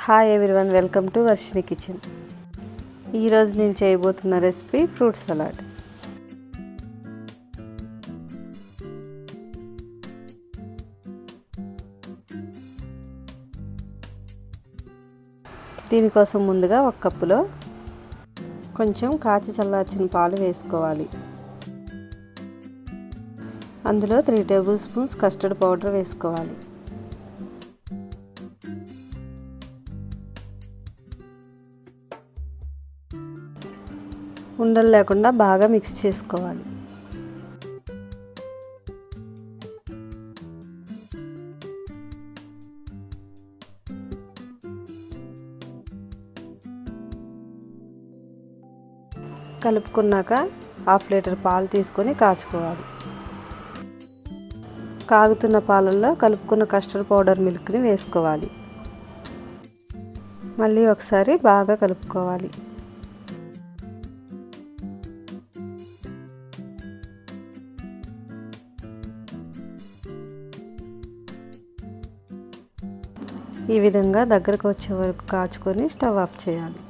Hi everyone, welcome to Varshini kitchen. ఈరోజు నేను చేయబోతున్న రెసిపీ ఫ్రూట్ సలాడ్. దీనికోసం ముందుగా ఒక కప్పులో కొంచెం కాచి చల్లార్చిన పాలు వేసుకోవాలి. అందులో 3 టేబుల్ స్పూన్స్ కస్టర్డ్ పౌడర్ వేసుకోవాలి. ఉండలు లేకుండా బాగా మిక్స్ చేసుకోవాలి. కలుపుకున్నాక 1/2 లీటర్ పాలు తీసుకొని కాచుకోవాలి. కాగుతున్న పాలల్లో కలుపుకున్న కస్టర్డ్ పౌడర్ మిల్క్ని వేసుకోవాలి. మళ్ళీ ఒకసారి బాగా కలుపుకోవాలి. ఈ విధంగా దగ్గరకు వచ్చే వరకు కాచుకొని స్టవ్ ఆఫ్ చేయాలి.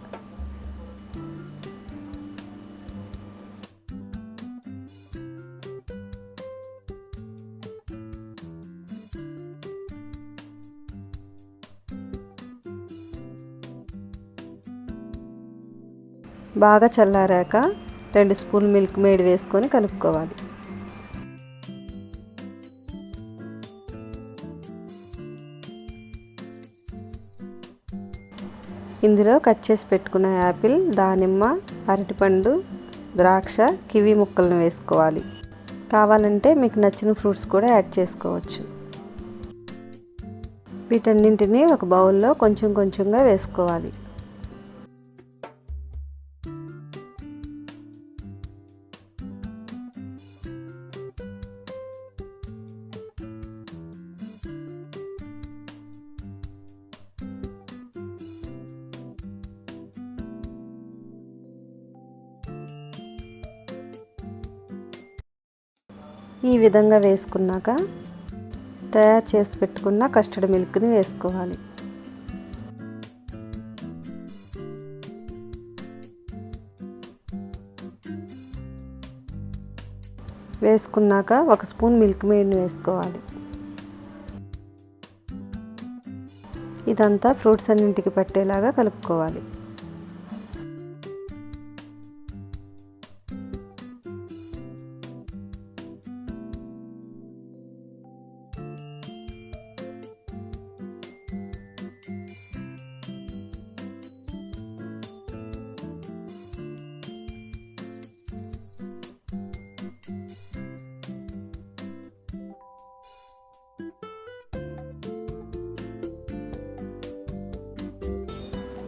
బాగా చల్లారాక 2 స్పూన్లు మిల్క్ మేడ్ వేసుకొని కలుపుకోవాలి. ఇందులో కట్ చేసి పెట్టుకున్న యాపిల్, దానిమ్మ, అరటిపండు, ద్రాక్ష, కివి ముక్కలను వేసుకోవాలి. కావాలంటే మీకు నచ్చిన ఫ్రూట్స్ కూడా యాడ్ చేసుకోవచ్చు. వీటన్నింటినీ ఒక బౌల్లో కొంచెం కొంచెంగా వేసుకోవాలి. ఈ విధంగా వేసుకున్నాక తయారు చేసి పెట్టుకున్న కస్టర్డ్ మిల్క్ని వేసుకోవాలి. వేసుకున్నాక 1 స్పూన్ మిల్క్ మేడ్ని వేసుకోవాలి. ఇదంతా ఫ్రూట్స్ అన్నింటికి పట్టేలాగా కలుపుకోవాలి.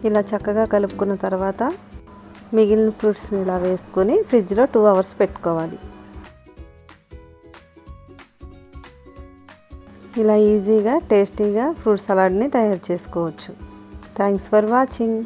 ఇలా చక్కగా కలుపుకున్న తర్వాత మిగిలిన ఫ్రూట్స్ని ఇలా వేసుకొని ఫ్రిడ్జ్లో 2 అవర్స్ పెట్టుకోవాలి. ఇలా ఈజీగా టేస్టీగా ఫ్రూట్ సలాడ్ని తయారు చేసుకోవచ్చు. Thanks for watching.